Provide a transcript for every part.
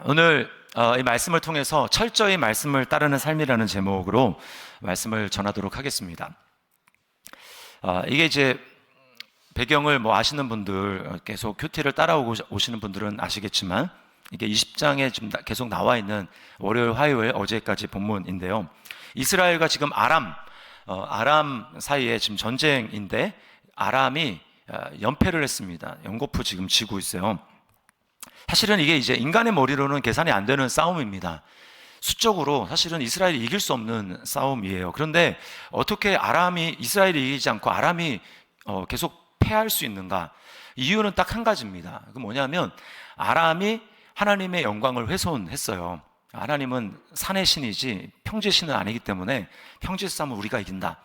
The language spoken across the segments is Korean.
오늘 이 말씀을 통해서 철저히 말씀을 따르는 삶이라는 제목으로 말씀을 전하도록 하겠습니다. 이게 이제 배경을 아시는 분들, 계속 큐티를 따라오고 오시는 분들은 아시겠지만, 이게 20장에 지금 계속 나와 있는 월요일, 화요일, 어제까지 본문인데요. 이스라엘과 지금 아람 사이에 지금 전쟁인데, 아람이 연패를 했습니다. 연거푸 지금 지고 있어요. 사실은 이게 이제 인간의 머리로는 계산이 안 되는 싸움입니다. 수적으로 사실은 이스라엘이 이길 수 없는 싸움이에요. 그런데 어떻게 이스라엘이 이기지 않고 아람이 계속 패할 수 있는가? 이유는 딱 한 가지입니다. 그 뭐냐면 아람이 하나님의 영광을 훼손했어요. 하나님은 산의 신이지 평지의 신은 아니기 때문에 평지 싸움은 우리가 이긴다.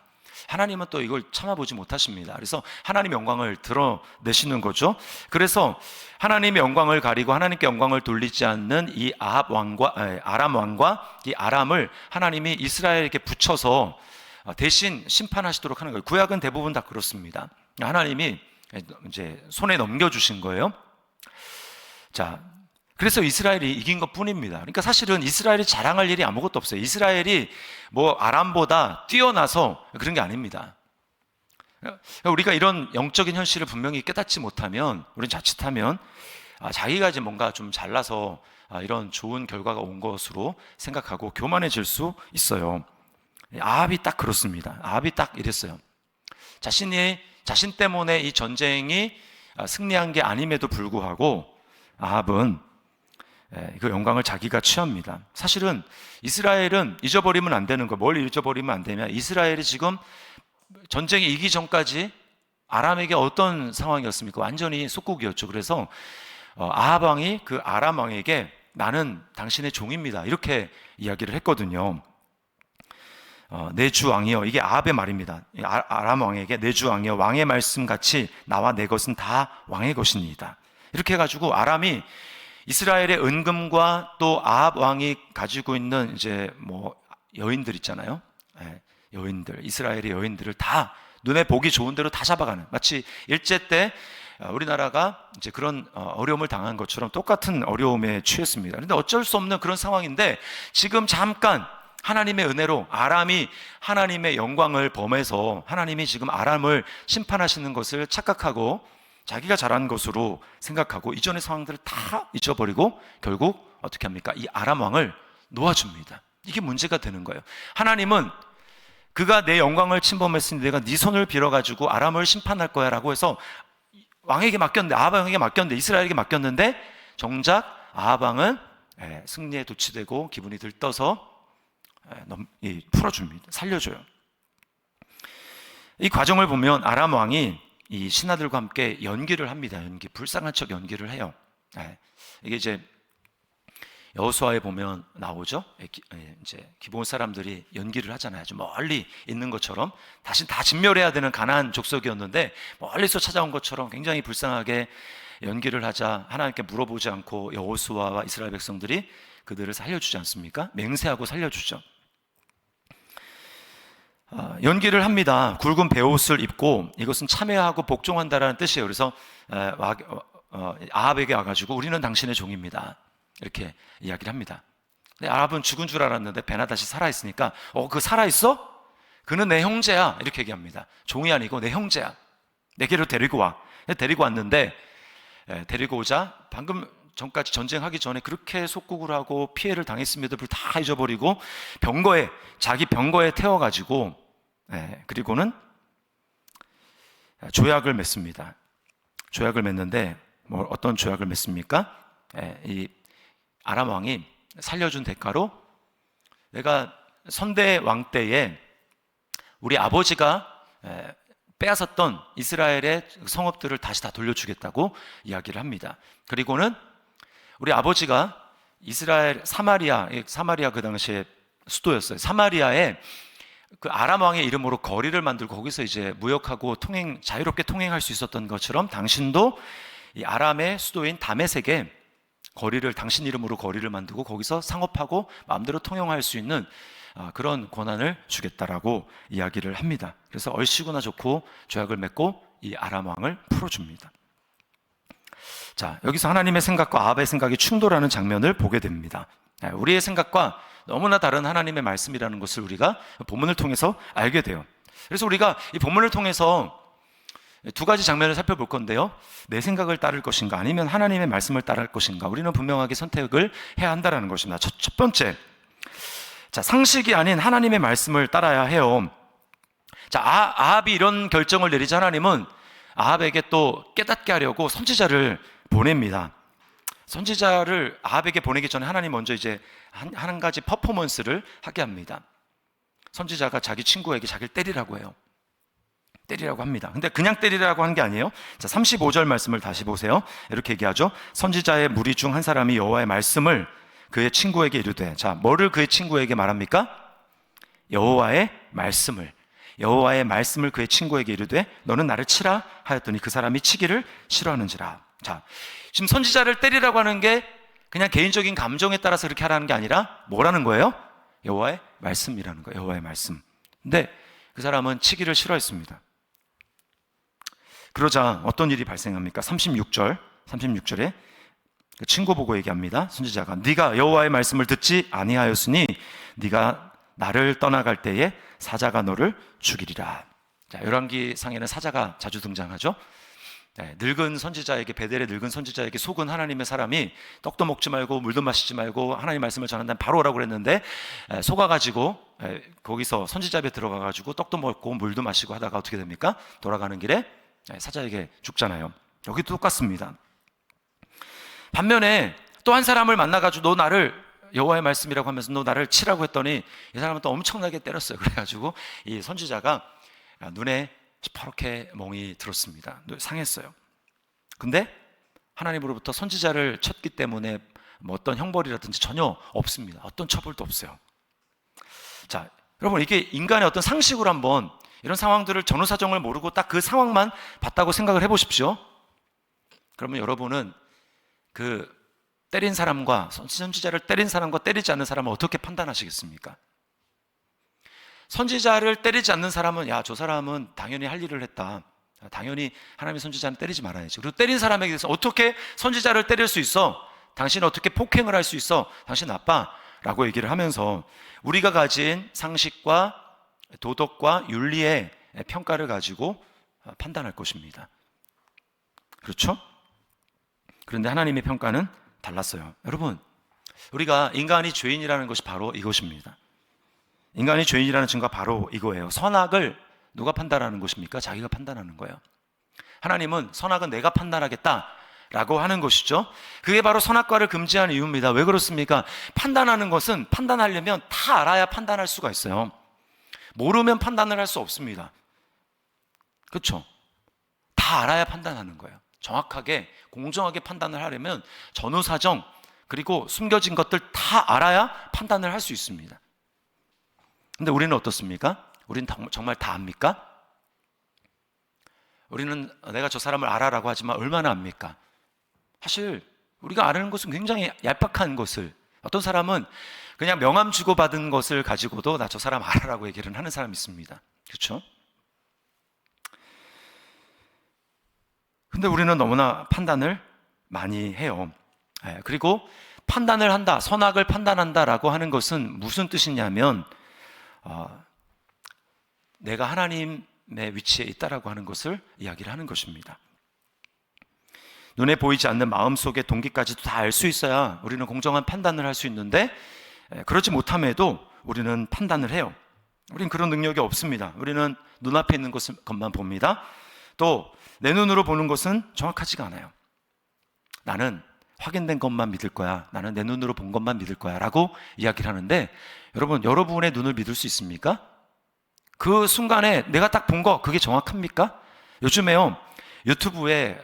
하나님은 또 이걸 참아보지 못하십니다. 그래서 하나님의 영광을 드러내시는 거죠. 그래서 하나님의 영광을 가리고 하나님께 영광을 돌리지 않는 이 아람 왕과 이 아람을 하나님이 이스라엘에게 붙여서 대신 심판하시도록 하는 거예요. 구약은 대부분 다 그렇습니다. 하나님이 이제 손에 넘겨주신 거예요. 자, 그래서 이스라엘이 이긴 것 뿐입니다. 그러니까 사실은 이스라엘이 자랑할 일이 아무것도 없어요. 이스라엘이 아람보다 뛰어나서 그런 게 아닙니다. 우리가 이런 영적인 현실을 분명히 깨닫지 못하면, 우리는 자칫하면 자기가 이제 뭔가 좀 잘나서 이런 좋은 결과가 온 것으로 생각하고 교만해질 수 있어요. 아합이 딱 그렇습니다. 아합이 딱 이랬어요. 자신 때문에 이 전쟁이 승리한 게 아님에도 불구하고 아합은 그 영광을 자기가 취합니다. 사실은 이스라엘은 잊어버리면 안 되는 거, 뭘 잊어버리면 안 되냐? 이스라엘이 지금 전쟁에 이기 전까지 아람에게 어떤 상황이었습니까? 완전히 속국이었죠. 그래서 아합 왕이 그 아람 왕에게 나는 당신의 종입니다, 이렇게 이야기를 했거든요. 내 주 왕이여, 이게 아합의 말입니다. 아람 왕에게 내 주 왕이여, 왕의 말씀같이 나와 내 것은 다 왕의 것이니이다. 이렇게 해가지고 아람이 이스라엘의 은금과 또 아합 왕이 가지고 있는 이제 여인들 있잖아요. 여인들, 이스라엘의 여인들을 다 눈에 보기 좋은 대로 다 잡아가는, 마치 일제 때 우리나라가 이제 그런 어려움을 당한 것처럼 똑같은 어려움에 취했습니다. 그런데 어쩔 수 없는 그런 상황인데, 지금 잠깐 하나님의 은혜로 아람이 하나님의 영광을 범해서 하나님이 지금 아람을 심판하시는 것을 착각하고 자기가 잘한 것으로 생각하고 이전의 상황들을 다 잊어버리고 결국 어떻게 합니까? 이 아람 왕을 놓아줍니다. 이게 문제가 되는 거예요. 하나님은 그가 내 영광을 침범했으니 내가 네 손을 빌어가지고 아람을 심판할 거야 라고 해서 왕에게 맡겼는데, 아합 왕에게 맡겼는데, 이스라엘에게 맡겼는데, 정작 아합 왕은 승리에 도취되고 기분이 들떠서 풀어줍니다. 살려줘요. 이 과정을 보면 아람 왕이 이 신하들과 함께 연기를 합니다. 불쌍한 척 연기를 해요. 이게 이제 여호수아에 보면 나오죠. 이제 기본 사람들이 연기를 하잖아요. 아주 멀리 있는 것처럼, 다시 다 진멸해야 되는 가나안 족속이었는데 멀리서 찾아온 것처럼 굉장히 불쌍하게 연기를 하자 하나님께 물어보지 않고 여호수아와 이스라엘 백성들이 그들을 살려주지 않습니까? 맹세하고 살려주죠. 연기를 합니다. 굵은 베옷을 입고, 이것은 참여하고 복종한다라는 뜻이에요. 그래서 아합에게 와가지고 우리는 당신의 종입니다, 이렇게 이야기를 합니다. 근데 아합은 죽은 줄 알았는데 베나다시 살아있으니까 그 살아있어? 그는 내 형제야, 이렇게 얘기합니다. 종이 아니고 내 형제야, 내게로 데리고 와. 데리고 왔는데 데리고 오자 방금 전까지 전쟁하기 전에 그렇게 속국을 하고 피해를 당했음에도 다 잊어버리고 자기 병거에 태워가지고 그리고는 조약을 맺습니다. 조약을 맺는데 어떤 조약을 맺습니까? 이 아람 왕이 살려준 대가로 내가 선대 왕 때에 우리 아버지가 빼앗았던 이스라엘의 성읍들을 다시 다 돌려주겠다고 이야기를 합니다. 그리고는 우리 아버지가 이스라엘 사마리아 그 당시에 수도였어요. 사마리아에 그 아람 왕의 이름으로 거리를 만들고 거기서 이제 무역하고 자유롭게 통행할 수 있었던 것처럼 당신도 이 아람의 수도인 다메섹에 당신 이름으로 거리를 만들고 거기서 상업하고 마음대로 통용할 수 있는 그런 권한을 주겠다라고 이야기를 합니다. 그래서 얼씨구나 좋고 조약을 맺고 이 아람 왕을 풀어줍니다. 자, 여기서 하나님의 생각과 아합의 생각이 충돌하는 장면을 보게 됩니다. 우리의 생각과 너무나 다른 하나님의 말씀이라는 것을 우리가 본문을 통해서 알게 돼요. 그래서 우리가 이 본문을 통해서 두 가지 장면을 살펴볼 건데요. 내 생각을 따를 것인가 아니면 하나님의 말씀을 따를 것인가, 우리는 분명하게 선택을 해야 한다는 것입니다. 첫 번째, 자, 상식이 아닌 하나님의 말씀을 따라야 해요. 자, 아합이 이런 결정을 내리자 하나님은 아합에게 또 깨닫게 하려고 선지자를 보냅니다. 선지자를 아합에게 보내기 전에 하나님 먼저 이제 한 가지 퍼포먼스를 하게 합니다. 선지자가 자기 친구에게 자기를 때리라고 해요. 때리라고 합니다. 근데 그냥 때리라고 한 게 아니에요. 자, 35절 말씀을 다시 보세요. 이렇게 얘기하죠. 선지자의 무리 중 한 사람이 여호와의 말씀을 그의 친구에게 이르되, 자, 뭐를 그의 친구에게 말합니까? 여호와의 말씀을 그의 친구에게 이르되 너는 나를 치라 하였더니 그 사람이 치기를 싫어하는지라. 자, 지금 선지자를 때리라고 하는 게 그냥 개인적인 감정에 따라서 그렇게 하라는 게 아니라 뭐라는 거예요? 여호와의 말씀이라는 거예요. 여호와의 말씀. 근데 그 사람은 치기를 싫어했습니다. 그러자 어떤 일이 발생합니까? 36절에 그 친구 보고 얘기합니다. 선지자가 네가 여호와의 말씀을 듣지 아니하였으니 네가 나를 떠나갈 때에 사자가 너를 죽이리라. 자, 열왕기상에는 사자가 자주 등장하죠. 늙은 선지자에게, 베델의 늙은 선지자에게 속은 하나님의 사람이 떡도 먹지 말고 물도 마시지 말고 하나님 말씀을 전한다면 바로 오라고 그랬는데 속아가지고 거기서 선지자 집에 들어가가지고 떡도 먹고 물도 마시고 하다가 어떻게 됩니까? 돌아가는 길에 사자에게 죽잖아요. 여기도 똑같습니다. 반면에 또 한 사람을 만나가지고 너 나를, 여호와의 말씀이라고 하면서 너 나를 치라고 했더니 이 사람은 또 엄청나게 때렸어요. 그래가지고 이 선지자가 눈에 시퍼렇게 멍이 들었습니다. 상했어요. 근데 하나님으로부터 선지자를 쳤기 때문에 뭐 어떤 형벌이라든지 전혀 없습니다. 어떤 처벌도 없어요. 자, 여러분, 이게 인간의 어떤 상식으로 한번 이런 상황들을 전후사정을 모르고 딱 그 상황만 봤다고 생각을 해보십시오. 그러면 여러분은 그 때린 사람과, 선지자를 때린 사람과 때리지 않는 사람은 어떻게 판단하시겠습니까? 선지자를 때리지 않는 사람은 야, 저 사람은 당연히 할 일을 했다. 당연히 하나님의 선지자는 때리지 말아야지. 그리고 때린 사람에게 대해서 어떻게 선지자를 때릴 수 있어? 당신은 어떻게 폭행을 할 수 있어? 당신 나빠. 라고 얘기를 하면서 우리가 가진 상식과 도덕과 윤리의 평가를 가지고 판단할 것입니다. 그렇죠? 그런데 하나님의 평가는 달랐어요. 여러분, 우리가 인간이 죄인이라는 것이 바로 이것입니다. 인간이 죄인이라는 증거가 바로 이거예요. 선악을 누가 판단하는 것입니까? 자기가 판단하는 거예요. 하나님은 선악은 내가 판단하겠다라고 하는 것이죠. 그게 바로 선악과를 금지하는 이유입니다. 왜 그렇습니까? 판단하는 것은 판단하려면 다 알아야 판단할 수가 있어요. 모르면 판단을 할 수 없습니다. 그렇죠? 다 알아야 판단하는 거예요. 정확하게 공정하게 판단을 하려면 전후사정 그리고 숨겨진 것들 다 알아야 판단을 할 수 있습니다. 근데 우리는 어떻습니까? 우리는 정말 다 압니까? 우리는 내가 저 사람을 알아라고 하지만 얼마나 압니까? 사실 우리가 아는 것은 굉장히 얄팍한 것을, 어떤 사람은 그냥 명함 주고받은 것을 가지고도 나 저 사람 알아라고 얘기를 하는 사람이 있습니다. 그렇죠? 근데 우리는 너무나 판단을 많이 해요. 그리고 판단을 한다, 선악을 판단한다라고 하는 것은 무슨 뜻이냐면 내가 하나님의 위치에 있다라고 하는 것을 이야기를 하는 것입니다. 눈에 보이지 않는 마음속의 동기까지도 다 알 수 있어야 우리는 공정한 판단을 할 수 있는데 그렇지 못함에도 우리는 판단을 해요. 우리는 그런 능력이 없습니다. 우리는 눈앞에 있는 것만 봅니다. 또 내 눈으로 보는 것은 정확하지가 않아요. 나는 확인된 것만 믿을 거야. 나는 내 눈으로 본 것만 믿을 거야 라고 이야기를 하는데 여러분, 여러분의 눈을 믿을 수 있습니까? 그 순간에 내가 딱 본 거 그게 정확합니까? 요즘에요, 유튜브에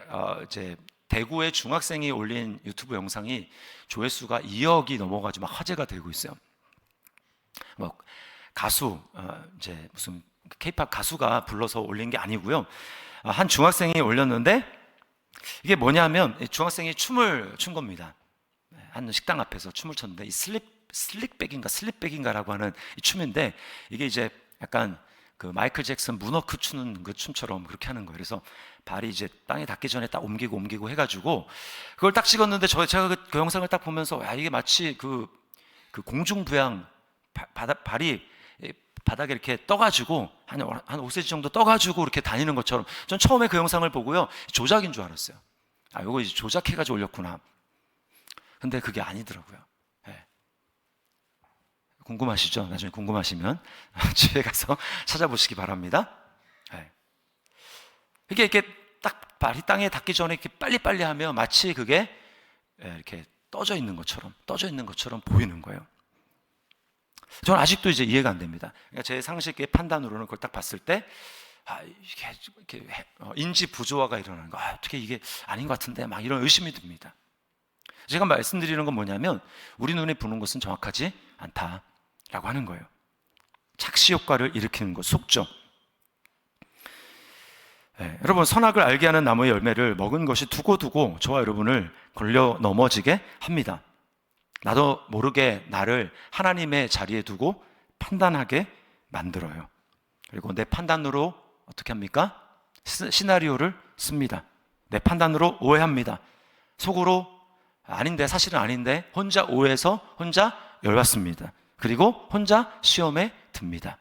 이제 대구의 중학생이 올린 유튜브 영상이 조회수가 2억이 넘어가지고 막 화제가 되고 있어요. 뭐 가수 이제 무슨 K-팝 가수가 불러서 올린 게 아니고요. 한 중학생이 올렸는데 이게 뭐냐면 중학생이 춤을 춘 겁니다. 한 식당 앞에서 춤을 췄는데 이 슬릭백인가라고 하는 이 춤인데 이게 이제 약간 그 마이클 잭슨 문워크 추는 그 춤처럼 그렇게 하는 거예요. 그래서 발이 이제 땅에 닿기 전에 딱 옮기고 해가지고 그걸 딱 찍었는데 제가 그 영상을 딱 보면서 야, 이게 마치 그 공중부양 발이 바닥에 이렇게 떠가지고 한 5cm 정도 떠가지고 이렇게 다니는 것처럼 전 처음에 그 영상을 보고요 조작인 줄 알았어요. 아, 이거 이제 조작해가지고 올렸구나. 근데 그게 아니더라고요. 네. 궁금하시죠? 나중에 궁금하시면 집에 가서 찾아보시기 바랍니다. 네. 이렇게 딱 발이 땅에 닿기 전에 이렇게 빨리빨리 하면 마치 그게 이렇게 떠져 있는 것처럼 보이는 거예요. 저는 아직도 이제 이해가 안 됩니다. 그러니까 제 상식의 판단으로는 그걸 딱 봤을 때, 이렇게 인지 부조화가 일어나는 거, 어떻게 이게 아닌 것 같은데, 막 이런 의심이 듭니다. 제가 말씀드리는 건 뭐냐면, 우리 눈에 보는 것은 정확하지 않다라고 하는 거예요. 착시 효과를 일으키는 것, 속죠. 네, 여러분, 선악을 알게 하는 나무의 열매를 먹은 것이 두고두고 저와 여러분을 걸려 넘어지게 합니다. 나도 모르게 나를 하나님의 자리에 두고 판단하게 만들어요. 그리고 내 판단으로 어떻게 합니까? 시나리오를 씁니다. 내 판단으로 오해합니다. 속으로 아닌데, 사실은 아닌데 혼자 오해해서 혼자 열받습니다. 그리고 혼자 시험에 듭니다.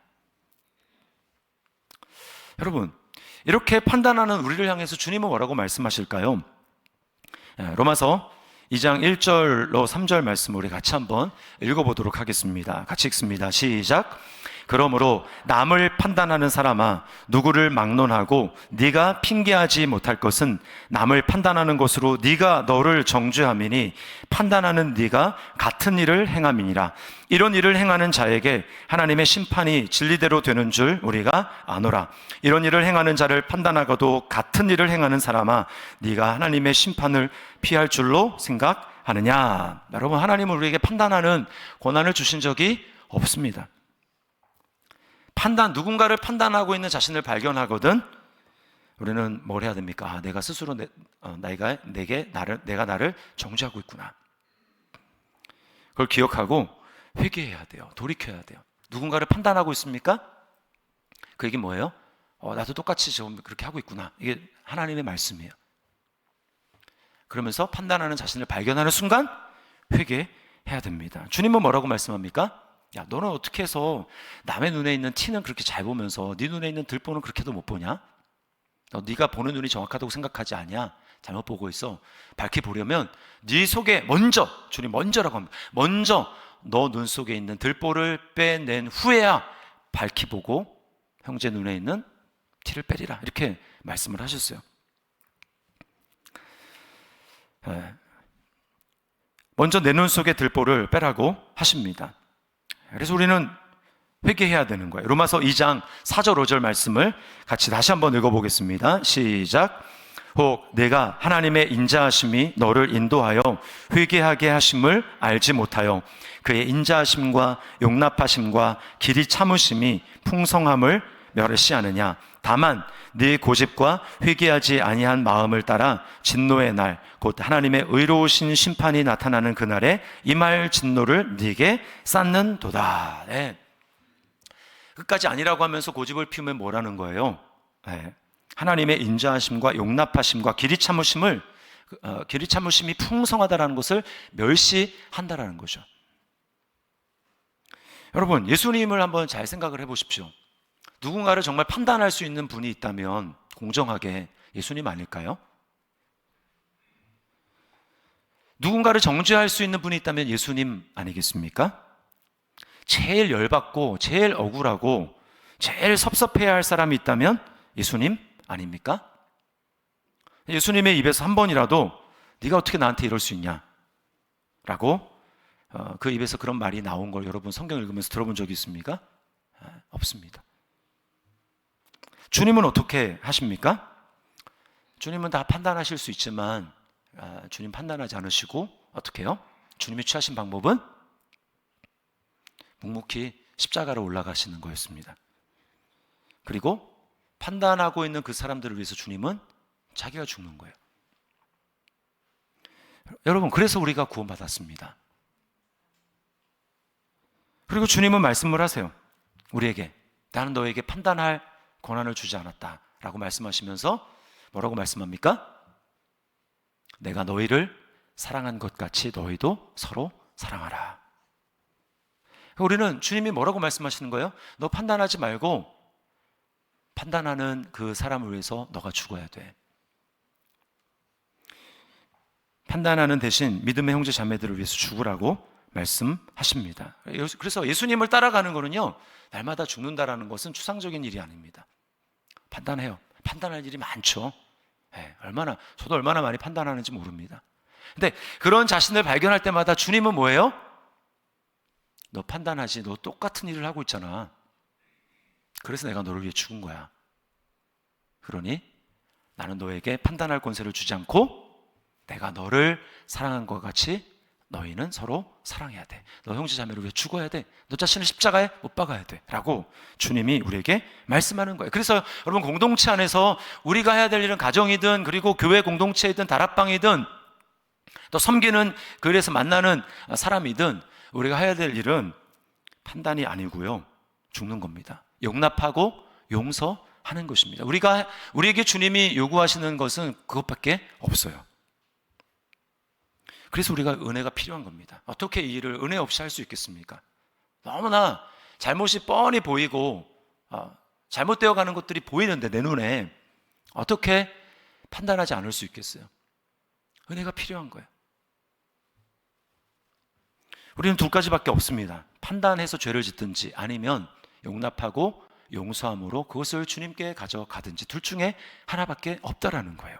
여러분, 이렇게 판단하는 우리를 향해서 주님은 뭐라고 말씀하실까요? 로마서 2장 1절로 3절 말씀 우리 같이 한번 읽어보도록 하겠습니다. 같이 읽습니다. 시작. 그러므로 남을 판단하는 사람아, 누구를 막론하고 네가 핑계하지 못할 것은 남을 판단하는 것으로 네가 너를 정죄함이니 판단하는 네가 같은 일을 행함이니라. 이런 일을 행하는 자에게 하나님의 심판이 진리대로 되는 줄 우리가 아노라. 이런 일을 행하는 자를 판단하고도 같은 일을 행하는 사람아, 네가 하나님의 심판을 피할 줄로 생각하느냐. 여러분, 하나님은 우리에게 판단하는 권한을 주신 적이 없습니다. 누군가를 판단하고 있는 자신을 발견하거든 우리는 뭘 해야 됩니까? 내가 스스로 내가 나를 정죄하고 있구나. 그걸 기억하고 회개해야 돼요. 돌이켜야 돼요. 누군가를 판단하고 있습니까? 그 얘기 뭐예요? 나도 똑같이 좀 그렇게 하고 있구나. 이게 하나님의 말씀이에요. 그러면서 판단하는 자신을 발견하는 순간 회개해야 됩니다. 주님은 뭐라고 말씀합니까? 야, 너는 어떻게 해서 남의 눈에 있는 티는 그렇게 잘 보면서 네 눈에 있는 들보는 그렇게도 못 보냐? 네가 보는 눈이 정확하다고 생각하지 않냐? 잘못 보고 있어. 밝히 보려면 네 속에 주님 먼저라고 합니다. 먼저 너 눈 속에 있는 들보를 빼낸 후에야 밝히 보고 형제 눈에 있는 티를 빼리라. 이렇게 말씀을 하셨어요. 먼저 내 눈 속에 들보를 빼라고 하십니다. 그래서 우리는 회개해야 되는 거예요. 로마서 2장 4절 5절 말씀을 같이 다시 한번 읽어보겠습니다. 시작. 혹 내가 하나님의 인자하심이 너를 인도하여 회개하게 하심을 알지 못하여 그의 인자하심과 용납하심과 길이 참으심이 풍성함을 멸시하느냐. 다만 네 고집과 회개하지 아니한 마음을 따라 진노의 날 곧 하나님의 의로우신 심판이 나타나는 그날에 임할 진노를 네게 쌓는도다. 네. 끝까지 아니라고 하면서 고집을 피우면 뭐라는 거예요? 네. 하나님의 인자하심과 용납하심과 길이 참으심이 풍성하다라는 것을 멸시한다라는 거죠. 여러분, 예수님을 한번 잘 생각을 해보십시오. 누군가를 정말 판단할 수 있는 분이 있다면 공정하게 예수님 아닐까요? 누군가를 정죄할 수 있는 분이 있다면 예수님 아니겠습니까? 제일 열받고 제일 억울하고 제일 섭섭해야 할 사람이 있다면 예수님 아닙니까? 예수님의 입에서 한 번이라도 네가 어떻게 나한테 이럴 수 있냐 라고 그 입에서 그런 말이 나온 걸 여러분 성경 읽으면서 들어본 적이 있습니까? 없습니다. 주님은 어떻게 하십니까? 주님은 다 판단하실 수 있지만 주님 판단하지 않으시고 어떻게 해요? 주님이 취하신 방법은 묵묵히 십자가로 올라가시는 거였습니다. 그리고 판단하고 있는 그 사람들을 위해서 주님은 자기가 죽는 거예요. 여러분, 그래서 우리가 구원받았습니다. 그리고 주님은 말씀을 하세요. 우리에게 나는 너에게 판단할 권한을 주지 않았다 라고 말씀하시면서 뭐라고 말씀합니까? 내가 너희를 사랑한 것 같이 너희도 서로 사랑하라. 우리는 주님이 뭐라고 말씀하시는 거예요? 너 판단하지 말고 판단하는 그 사람을 위해서 너가 죽어야 돼. 판단하는 대신 믿음의 형제 자매들을 위해서 죽으라고 말씀하십니다. 그래서 예수님을 따라가는 거는요, 날마다 죽는다라는 것은 추상적인 일이 아닙니다. 판단해요. 판단할 일이 많죠. 저도 얼마나 많이 판단하는지 모릅니다. 근데 그런 자신을 발견할 때마다 주님은 뭐예요? 너 판단하지, 너 똑같은 일을 하고 있잖아. 그래서 내가 너를 위해 죽은 거야. 그러니 나는 너에게 판단할 권세를 주지 않고 내가 너를 사랑한 것 같이 너희는 서로 사랑해야 돼. 너 형제 자매를 위해 죽어야 돼. 너 자신을 십자가에 못 박아야 돼 라고 주님이 우리에게 말씀하는 거예요. 그래서 여러분, 공동체 안에서 우리가 해야 될 일은 가정이든 그리고 교회 공동체이든 다락방이든 또 섬기는 교회에서 만나는 사람이든 우리가 해야 될 일은 판단이 아니고요, 죽는 겁니다. 용납하고 용서하는 것입니다. 우리에게 주님이 요구하시는 것은 그것밖에 없어요. 그래서 우리가 은혜가 필요한 겁니다. 어떻게 이 일을 은혜 없이 할 수 있겠습니까? 너무나 잘못이 뻔히 보이고 잘못되어 가는 것들이 보이는데 내 눈에 어떻게 판단하지 않을 수 있겠어요? 은혜가 필요한 거예요. 우리는 두 가지밖에 없습니다. 판단해서 죄를 짓든지 아니면 용납하고 용서함으로 그것을 주님께 가져가든지 둘 중에 하나밖에 없다라는 거예요.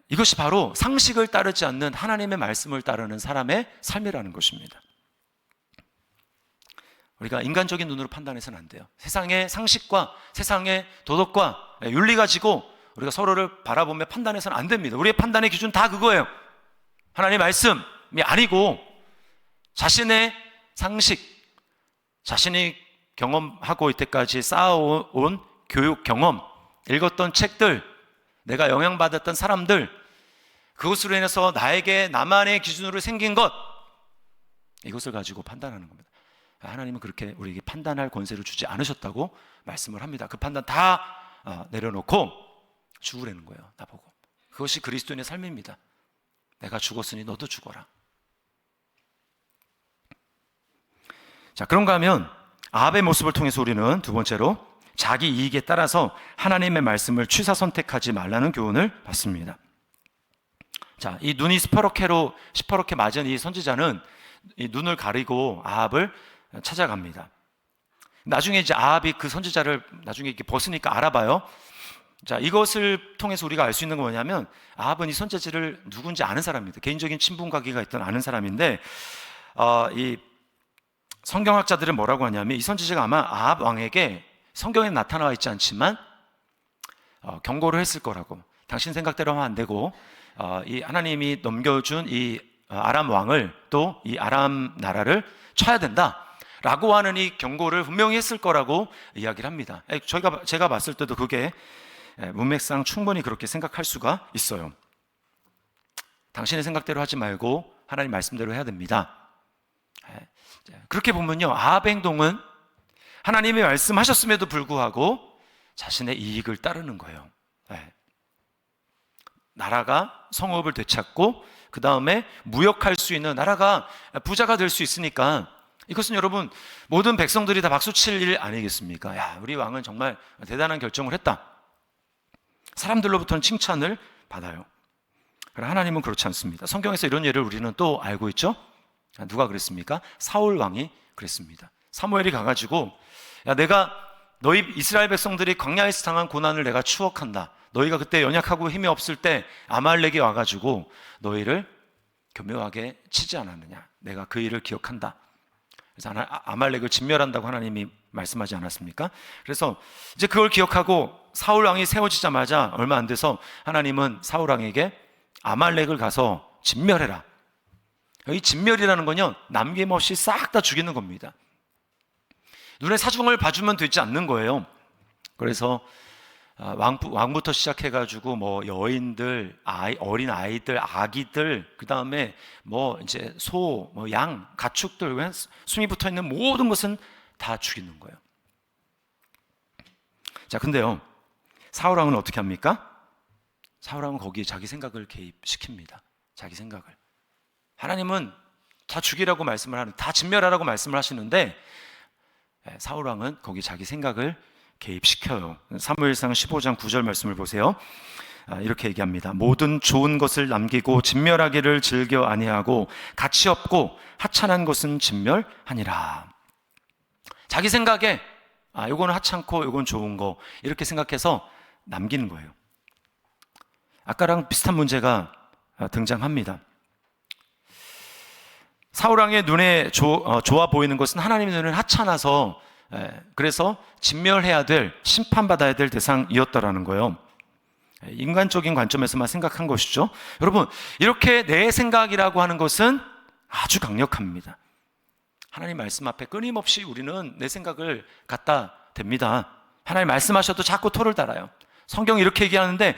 이것이 바로 상식을 따르지 않는 하나님의 말씀을 따르는 사람의 삶이라는 것입니다. 우리가 인간적인 눈으로 판단해서는 안 돼요. 세상의 상식과 세상의 도덕과 윤리 가지고 우리가 서로를 바라보며 판단해서는 안 됩니다. 우리의 판단의 기준 다 그거예요. 하나님의 말씀이 아니고 자신의 상식, 자신이 경험하고 이때까지 쌓아온 교육 경험, 읽었던 책들, 내가 영향받았던 사람들, 그것으로 인해서 나만의 기준으로 생긴 것, 이것을 가지고 판단하는 겁니다. 하나님은 그렇게 우리에게 판단할 권세를 주지 않으셨다고 말씀을 합니다. 그 판단 다 내려놓고 죽으라는 거예요. 나보고. 그것이 그리스도인의 삶입니다. 내가 죽었으니 너도 죽어라. 자, 그런가 하면 아합의 모습을 통해서 우리는 두 번째로 자기 이익에 따라서 하나님의 말씀을 취사 선택하지 말라는 교훈을 받습니다. 자, 이 눈이 시퍼렇게 맞은 이 선지자는 이 눈을 가리고 아합을 찾아갑니다. 나중에 이제 아합이 그 선지자를 나중에 이렇게 벗으니까 알아봐요. 자, 이것을 통해서 우리가 알 수 있는 건 뭐냐면 아합은 이 선지자를 누군지 아는 사람입니다. 개인적인 친분 관계가 있던 아는 사람인데 이 성경학자들은 뭐라고 하냐면 이 선지자가 아마 아합 왕에게 성경에 나타나와 있지 않지만 경고를 했을 거라고. 당신 생각대로 하면 안 되고 이 하나님이 넘겨준 이 아람 왕을 또 이 아람 나라를 쳐야 된다 라고 하는 이 경고를 분명히 했을 거라고 이야기를 합니다. 제가 봤을 때도 그게 문맥상 충분히 그렇게 생각할 수가 있어요. 당신의 생각대로 하지 말고 하나님 말씀대로 해야 됩니다. 그렇게 보면요, 아합의 행동은 하나님이 말씀하셨음에도 불구하고 자신의 이익을 따르는 거예요. 나라가 성읍을 되찾고 그 다음에 무역할 수 있는, 나라가 부자가 될 수 있으니까 이것은 여러분 모든 백성들이 다 박수칠 일 아니겠습니까? 야, 우리 왕은 정말 대단한 결정을 했다. 사람들로부터는 칭찬을 받아요. 그러나 하나님은 그렇지 않습니다. 성경에서 이런 예를 우리는 또 알고 있죠? 누가 그랬습니까? 사울 왕이 그랬습니다. 사무엘이 가가지고 야, 내가 너희 이스라엘 백성들이 광야에서 당한 고난을 내가 추억한다. 너희가 그때 연약하고 힘이 없을 때 아말렉이 와가지고 너희를 교묘하게 치지 않았느냐. 내가 그 일을 기억한다. 그래서 아말렉을 진멸한다고 하나님이 말씀하지 않았습니까? 그래서 이제 그걸 기억하고 사울 왕이 세워지자마자 얼마 안 돼서 하나님은 사울 왕에게 아말렉을 가서 진멸해라. 이 진멸이라는 건요, 남김없이 싹 다 죽이는 겁니다. 눈에 사중을 봐주면 되지 않는 거예요. 그래서 왕부터 시작해가지고 뭐 여인들, 어린 아이들, 아기들, 그 다음에 뭐 이제 소, 뭐 양, 가축들, 숨이 붙어 있는 모든 것은 다 죽이는 거예요. 자, 근데요, 사울왕은 어떻게 합니까? 사울왕은 거기에 자기 생각을 개입시킵니다. 자기 생각을. 하나님은 다 죽이라고 말씀을 하는, 다 진멸하라고 말씀을 하시는데 사울왕은 거기 자기 생각을 개입시켜요. 사무엘상 15장 9절 말씀을 보세요. 이렇게 얘기합니다. 모든 좋은 것을 남기고 진멸하기를 즐겨 아니하고 가치 없고 하찮은 것은 진멸하니라. 자기 생각에 요거는 하찮고 요건 좋은 거 이렇게 생각해서 남기는 거예요. 아까랑 비슷한 문제가 등장합니다. 사울왕의 눈에 좋아 보이는 것은 하나님의 눈에는 하찮아서 그래서 진멸해야 될, 심판받아야 될 대상이었다라는 거예요. 인간적인 관점에서만 생각한 것이죠. 여러분, 이렇게 내 생각이라고 하는 것은 아주 강력합니다. 하나님 말씀 앞에 끊임없이 우리는 내 생각을 갖다 댑니다. 하나님 말씀하셔도 자꾸 토를 달아요. 성경이 이렇게 얘기하는데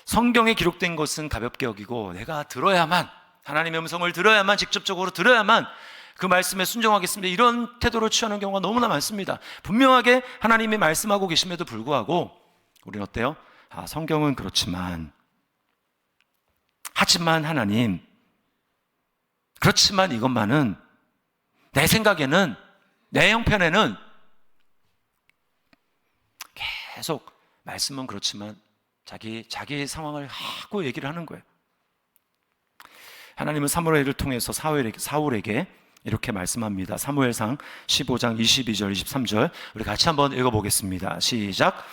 성경에 기록된 것은 가볍게 여기고 내가 들어야만, 하나님의 음성을 들어야만, 직접적으로 들어야만 그 말씀에 순종하겠습니다, 이런 태도를 취하는 경우가 너무나 많습니다. 분명하게 하나님이 말씀하고 계심에도 불구하고 우리는 어때요? 성경은 그렇지만, 하지만 하나님, 그렇지만 이것만은 내 생각에는, 내 형편에는, 계속 말씀은 그렇지만 자기 상황을 하고 얘기를 하는 거예요. 하나님은 사무엘을 통해서 사울에게 이렇게 말씀합니다. 사무엘상 15장 22절 23절 우리 같이 한번 읽어보겠습니다. 시작.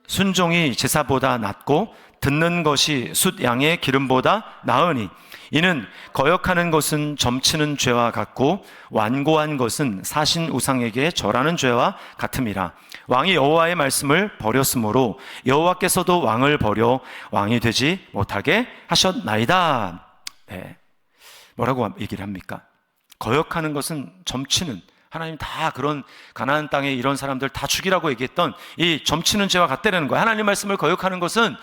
순종이 제사보다 낫고 듣는 것이 숫 양의 기름보다 나으니 이는 거역하는 것은 점치는 죄와 같고 완고한 것은 사신 우상에게 절하는 죄와 같음이라. 왕이 여호와의 말씀을 버렸으므로 여호와께서도 왕을 버려 왕이 되지 못하게 하셨나이다. 네. 뭐라고 얘기를 합니까? 거역하는 것은 점치는, 하나님 다 그런 가나안 땅에 이런 사람들 다 죽이라고 얘기했던 이 점치는 죄와 같다는 거예요. 하나님 말씀을 거역하는 것은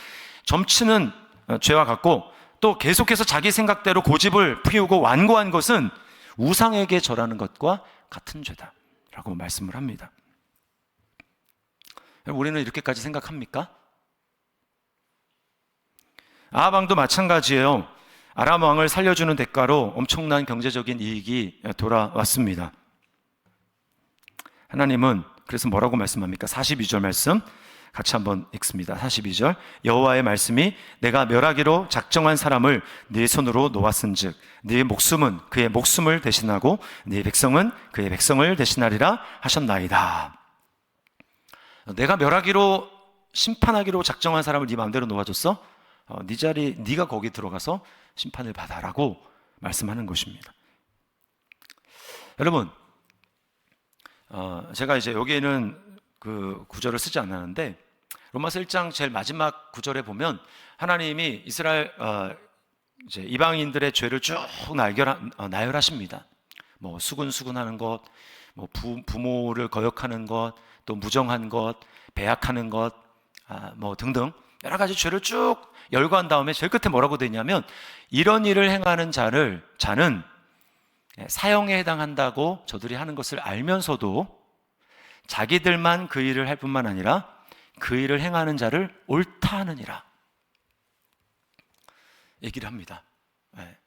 점치는 죄와 같고, 또 계속해서 자기 생각대로 고집을 피우고 완고한 것은 우상에게 절하는 것과 같은 죄다 라고 말씀을 합니다. 우리는 이렇게까지 생각합니까? 아합 왕도 마찬가지예요. 아람 왕을 살려주는 대가로 엄청난 경제적인 이익이 돌아왔습니다. 하나님은 그래서 뭐라고 말씀합니까? 42절 말씀 같이 한번 읽습니다. 42절 여호와의 말씀이 내가 멸하기로 작정한 사람을 네 손으로 놓았은즉 네 목숨은 그의 목숨을 대신하고 네 백성은 그의 백성을 대신하리라 하셨나이다. 내가 멸하기로, 심판하기로 작정한 사람을 네 마음대로 놓아줬어? 네 자리, 네가 거기 들어가서 심판을 받아라고 말씀하는 것입니다. 여러분, 제가 이제 여기에는 그 구절을 쓰지 않았는데 로마서 1장 제일 마지막 구절에 보면 하나님이 이스라엘 이제 이방인들의 죄를 쭉 나열하십니다. 뭐 수군수군하는 것, 뭐 부모를 거역하는 것, 또 무정한 것, 배약하는 것, 뭐 등등 여러 가지 죄를 쭉 열거한 다음에 제일 끝에 뭐라고 되냐면 이런 일을 행하는 자는 사형에 해당한다고 저들이 하는 것을 알면서도 자기들만 그 일을 할 뿐만 아니라 그 일을 행하는 자를 옳다 하느니라 얘기를 합니다.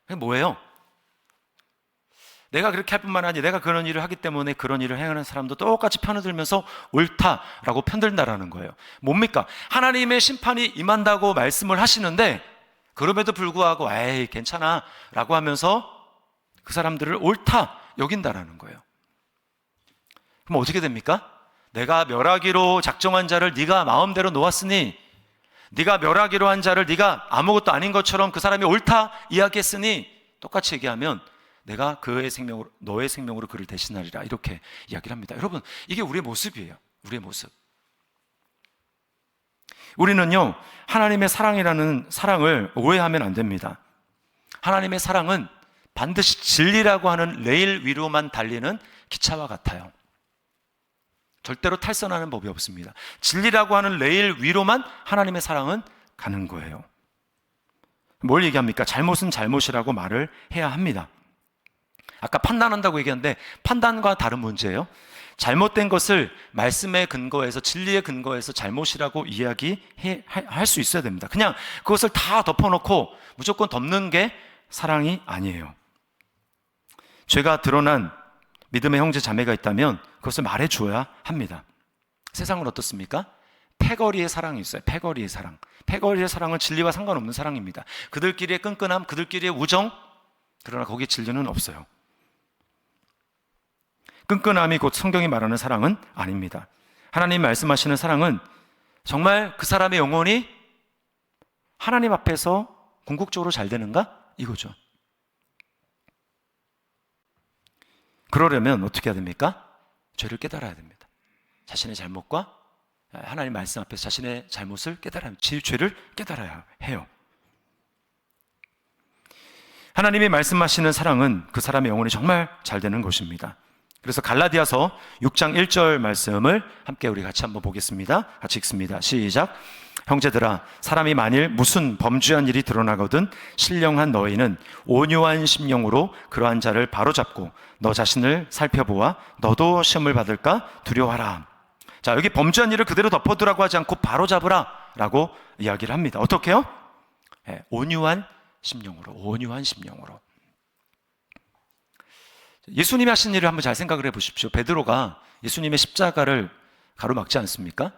그게 뭐예요? 내가 그렇게 할 뿐만 아니라 내가 그런 일을 하기 때문에 그런 일을 행하는 사람도 똑같이 편을 들면서 옳다라고 편들다라는 거예요. 뭡니까? 하나님의 심판이 임한다고 말씀을 하시는데 그럼에도 불구하고 에이 괜찮아 라고 하면서 그 사람들을 옳다 여긴다라는 거예요. 그럼 어떻게 됩니까? 내가 멸하기로 작정한 자를 네가 마음대로 놓았으니, 네가 멸하기로 한 자를 네가 아무것도 아닌 것처럼 그 사람이 옳다 이야기했으니 똑같이 얘기하면 내가 그의 생명으로, 너의 생명으로 그를 대신하리라 이렇게 이야기를 합니다. 여러분, 이게 우리의 모습이에요. 우리의 모습. 우리는요, 하나님의 사랑이라는 사랑을 오해하면 안 됩니다. 하나님의 사랑은 반드시 진리라고 하는 레일 위로만 달리는 기차와 같아요. 절대로 탈선하는 법이 없습니다. 진리라고 하는 레일 위로만 하나님의 사랑은 가는 거예요. 뭘 얘기합니까? 잘못은 잘못이라고 말을 해야 합니다. 아까 판단한다고 얘기했는데 판단과 다른 문제예요. 잘못된 것을 말씀의 근거에서, 진리의 근거에서 잘못이라고 이야기할 수 있어야 됩니다. 그냥 그것을 다 덮어놓고 무조건 덮는 게 사랑이 아니에요. 죄가 드러난 믿음의 형제 자매가 있다면 그것을 말해줘야 합니다. 세상은 어떻습니까? 패거리의 사랑이 있어요. 패거리의 사랑. 패거리의 사랑은 진리와 상관없는 사랑입니다. 그들끼리의 끈끈함, 그들끼리의 우정, 그러나 거기에 진리는 없어요. 끈끈함이 곧 성경이 말하는 사랑은 아닙니다. 하나님 말씀하시는 사랑은 정말 그 사람의 영혼이 하나님 앞에서 궁극적으로 잘 되는가? 이거죠. 그러려면 어떻게 해야 됩니까? 죄를 깨달아야 됩니다. 자신의 잘못과 하나님 말씀 앞에서 자신의 잘못을 깨달아야 합니다. 죄를 깨달아야 해요. 하나님이 말씀하시는 사랑은 그 사람의 영혼이 정말 잘 되는 것입니다. 그래서 갈라디아서 6장 1절 말씀을 함께 우리 같이 한번 보겠습니다. 같이 읽습니다. 시작. 형제들아, 사람이 만일 무슨 범죄한 일이 드러나거든 신령한 너희는 온유한 심령으로 그러한 자를 바로잡고 너 자신을 살펴보아 너도 시험을 받을까 두려워하라. 자, 여기 범죄한 일을 그대로 덮어두라고 하지 않고 바로잡으라 라고 이야기를 합니다. 어떻게 해요? 온유한 심령으로, 온유한 심령으로. 예수님이 하신 일을 한번 잘 생각을 해보십시오. 베드로가 예수님의 십자가를 가로막지 않습니까?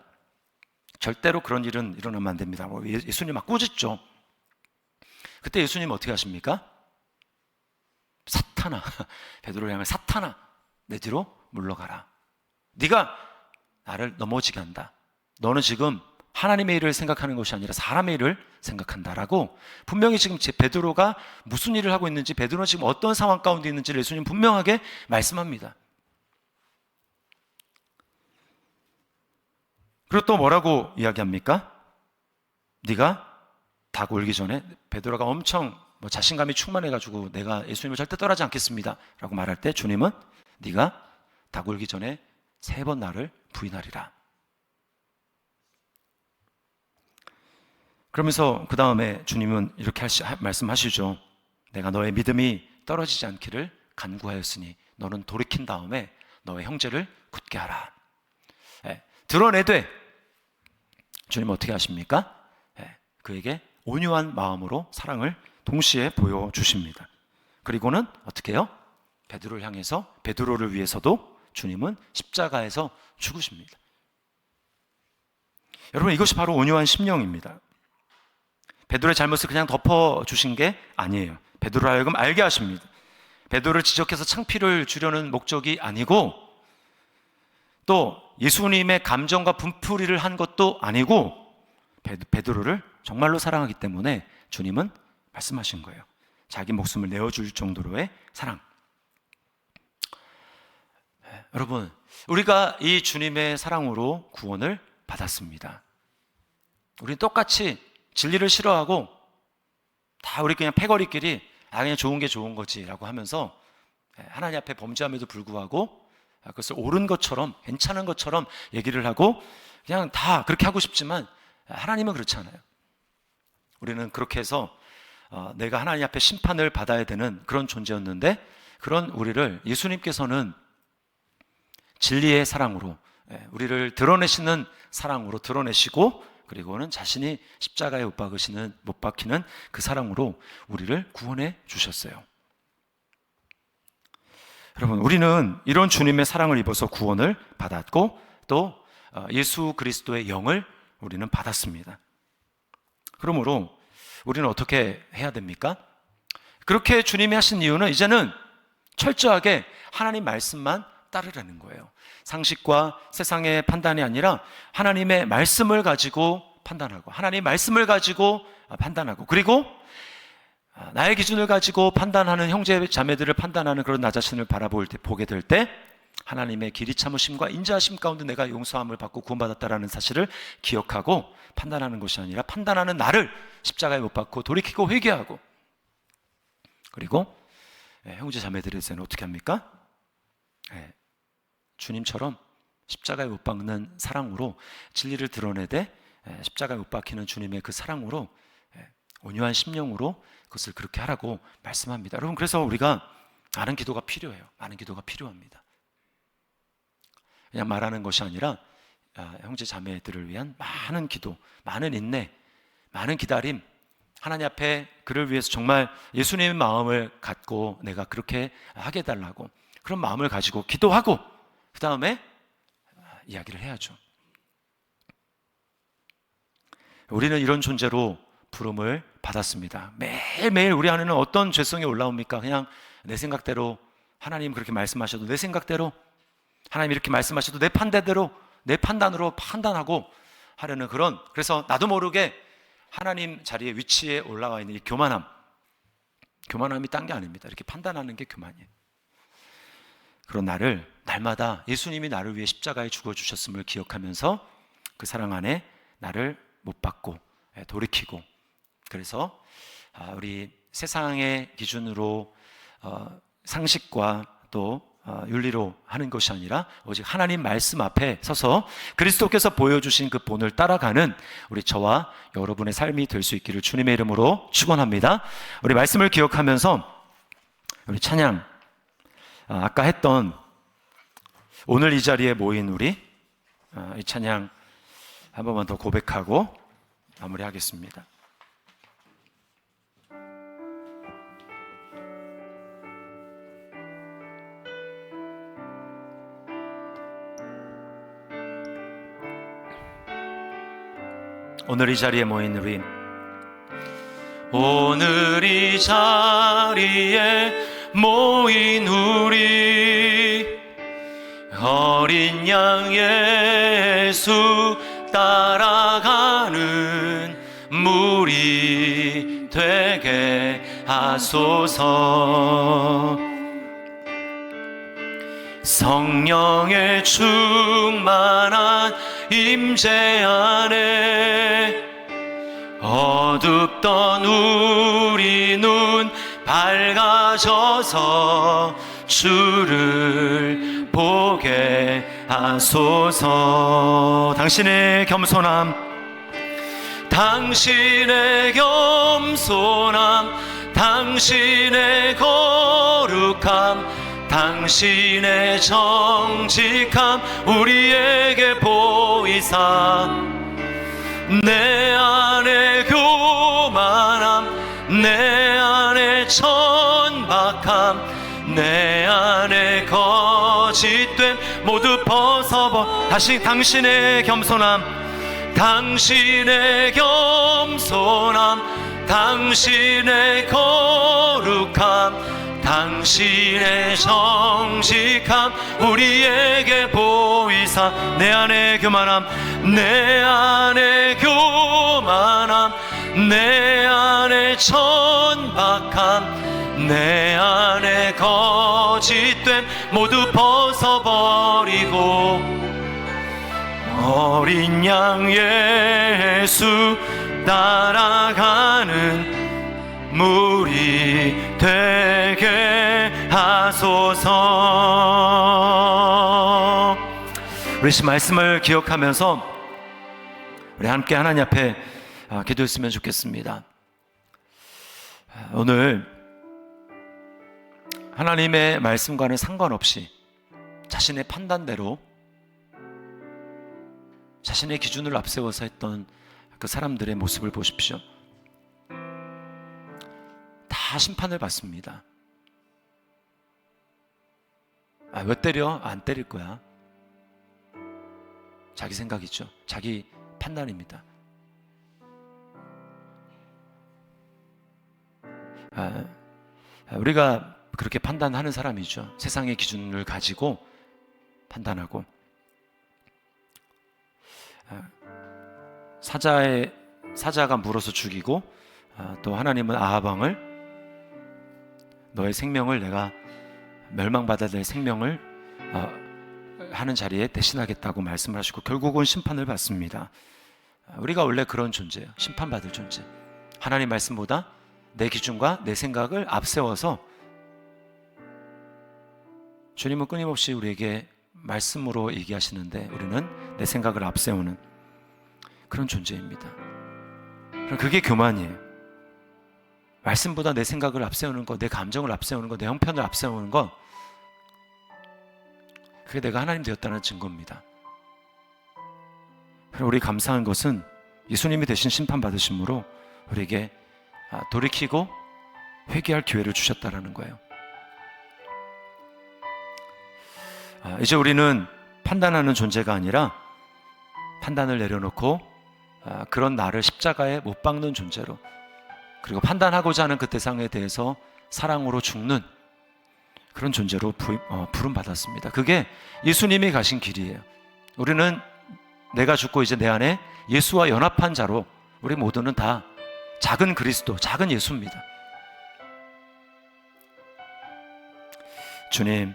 절대로 그런 일은 일어나면 안 됩니다. 예수님 막 꾸짖죠. 그때 예수님 어떻게 하십니까? 사탄아, 베드로를 향해 사탄아, 내 뒤로 물러가라. 네가 나를 넘어지게 한다. 너는 지금 하나님의 일을 생각하는 것이 아니라 사람의 일을 생각한다라고 분명히 지금 베드로가 무슨 일을 하고 있는지, 베드로는 지금 어떤 상황 가운데 있는지를 예수님 분명하게 말씀합니다. 그리고 또 뭐라고 이야기합니까? 네가 닭 울기 전에, 베드로가 엄청 자신감이 충만해가지고 내가 예수님을 절대 떠나지 않겠습니다 라고 말할 때 주님은 네가 닭 울기 전에 3번 나를 부인하리라. 그러면서 그 다음에 주님은 이렇게 말씀하시죠. 내가 너의 믿음이 떨어지지 않기를 간구하였으니 너는 돌이킨 다음에 너의 형제를 굳게 하라. 드러내되 주님은 어떻게 하십니까? 그에게 온유한 마음으로 사랑을 동시에 보여주십니다. 그리고는 어떻게 해요? 베드로를 향해서, 베드로를 위해서도 주님은 십자가에서 죽으십니다. 여러분, 이것이 바로 온유한 심령입니다. 베드로의 잘못을 그냥 덮어주신 게 아니에요. 베드로를 하여금 알게 하십니다. 베드로를 지적해서 창피를 주려는 목적이 아니고, 또 예수님의 감정과 분풀이를 한 것도 아니고, 베드로를 정말로 사랑하기 때문에 주님은 말씀하신 거예요. 자기 목숨을 내어줄 정도로의 사랑. 여러분, 우리가 이 주님의 사랑으로 구원을 받았습니다. 우리는 똑같이 진리를 싫어하고 다 우리 그냥 패거리끼리 그냥 좋은 게 좋은 거지 라고 하면서 하나님 앞에 범죄함에도 불구하고 그것을 옳은 것처럼, 괜찮은 것처럼 얘기를 하고 그냥 다 그렇게 하고 싶지만 하나님은 그렇지 않아요. 우리는 그렇게 해서 내가 하나님 앞에 심판을 받아야 되는 그런 존재였는데, 그런 우리를 예수님께서는 진리의 사랑으로, 우리를 드러내시는 사랑으로 드러내시고, 그리고는 자신이 십자가에 못 박히는 그 사랑으로 우리를 구원해 주셨어요. 여러분, 우리는 이런 주님의 사랑을 입어서 구원을 받았고, 또 예수 그리스도의 영을 우리는 받았습니다. 그러므로 우리는 어떻게 해야 됩니까? 그렇게 주님이 하신 이유는 이제는 철저하게 하나님 말씀만 따르라는 거예요. 상식과 세상의 판단이 아니라 하나님의 말씀을 가지고 판단하고, 하나님의 말씀을 가지고 판단하고, 그리고 나의 기준을 가지고 판단하는 형제 자매들을 판단하는 그런 나 자신을 보게 될 때 하나님의 길이 참으심과 인자하심 가운데 내가 용서함을 받고 구원받았다라는 사실을 기억하고 판단하는 것이 아니라 판단하는 나를 십자가에 못 박고 돌이키고 회개하고, 그리고 형제 자매들에게는 어떻게 합니까? 주님처럼 십자가에 못 박는 사랑으로 진리를 드러내되 십자가에 못 박히는 주님의 그 사랑으로 온유한 심령으로 그것을 그렇게 하라고 말씀합니다. 여러분, 그래서 우리가 많은 기도가 필요해요. 많은 기도가 필요합니다. 그냥 말하는 것이 아니라 형제 자매들을 위한 많은 기도, 많은 인내, 많은 기다림, 하나님 앞에 그를 위해서 정말 예수님의 마음을 갖고 내가 그렇게 하게 해달라고 그런 마음을 가지고 기도하고 그 다음에 이야기를 해야죠. 우리는 이런 존재로 부름을 받았습니다. 매일매일 우리 안에는 어떤 죄성이 올라옵니까? 그냥 내 생각대로, 하나님 그렇게 말씀하셔도 내 생각대로, 하나님 이렇게 말씀하셔도 내 판단대로, 내 판단으로 판단하고 하려는 그래서 나도 모르게 하나님 자리에 위치에 올라와 있는 이 교만함이 딴 게 아닙니다. 이렇게 판단하는 게 교만이에요. 그런 나를 날마다 예수님이 나를 위해 십자가에 죽어주셨음을 기억하면서 그 사랑 안에 나를 못 받고 돌이키고, 그래서 우리 세상의 기준으로 상식과 또 윤리로 하는 것이 아니라 오직 하나님 말씀 앞에 서서 그리스도께서 보여주신 그 본을 따라가는 우리 저와 여러분의 삶이 될 수 있기를 주님의 이름으로 축원합니다. 우리 말씀을 기억하면서 우리 찬양, 아까 했던 오늘 이 자리에 모인 우리 이 찬양 한 번만 더 고백하고 마무리하겠습니다. 오늘 이 자리에 모인 우리, 오늘 이 자리에 모인 우리, 어린 양 예수 따라가는 무리 되게 하소서. 성령의 충만한 임재 안에 어둡던 우리 눈 밝아져서 주를 보게 하소서. 당신의 겸손함, 당신의 겸손함, 당신의 거룩함, 당신의 정직함 우리에게 보이사, 내 안에 교만함, 내 안에 천박함, 내 안에 거짓됨 모두 벗어버. 다시 당신의 겸손함, 당신의 겸손함, 당신의 거룩함, 당신의 정직함 우리에게 보이사, 내 안에 교만함, 내 안에 교만함, 내 안에 천박함, 내 안에 거짓됨 모두 벗어버리고 어린 양 예수 따라가는 무리 되게 하소서. 우리 말씀을 기억하면서 우리 함께 하나님 앞에 기도했으면 좋겠습니다. 오늘 하나님의 말씀과는 상관없이 자신의 판단대로 자신의 기준을 앞세워서 했던 그 사람들의 모습을 보십시오. 다 심판을 받습니다. 왜 때려? 안 때릴 거야. 자기 생각이죠. 자기 판단입니다. 우리가 그렇게 판단하는 사람이죠. 세상의 기준을 가지고 판단하고, 사자가 물어서 죽이고, 또 하나님은 아하방을 너의 생명을 내가 멸망받아야 될 생명을 하는 자리에 대신하겠다고 말씀을 하시고 결국은 심판을 받습니다. 우리가 원래 그런 존재예요. 심판받을 존재. 하나님 말씀보다 내 기준과 내 생각을 앞세워서, 주님은 끊임없이 우리에게 말씀으로 얘기하시는데 우리는 내 생각을 앞세우는 그런 존재입니다. 그게 교만이에요. 말씀보다 내 생각을 앞세우는 것, 내 감정을 앞세우는 것, 내 형편을 앞세우는 것, 그게 내가 하나님 되었다는 증거입니다. 우리 감사한 것은 예수님이 대신 심판받으심으로 우리에게 돌이키고 회개할 기회를 주셨다는 거예요. 이제 우리는 판단하는 존재가 아니라 판단을 내려놓고 그런 나를 십자가에 못 박는 존재로, 그리고 판단하고자 하는 그 대상에 대해서 사랑으로 죽는 그런 존재로 부름받았습니다. 그게 예수님이 가신 길이에요. 우리는 내가 죽고 이제 내 안에 예수와 연합한 자로, 우리 모두는 다 작은 그리스도, 작은 예수입니다. 주님,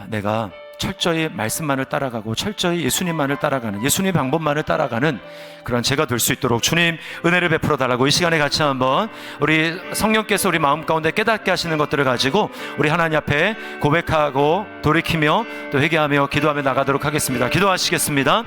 내가 철저히 말씀만을 따라가고 철저히 예수님만을 따라가는, 예수님 방법만을 따라가는 그런 제가 될 수 있도록 주님 은혜를 베풀어 달라고 이 시간에 같이 한번 우리 성령께서 우리 마음 가운데 깨닫게 하시는 것들을 가지고 우리 하나님 앞에 고백하고 돌이키며 또 회개하며 기도하며 나가도록 하겠습니다. 기도하시겠습니다.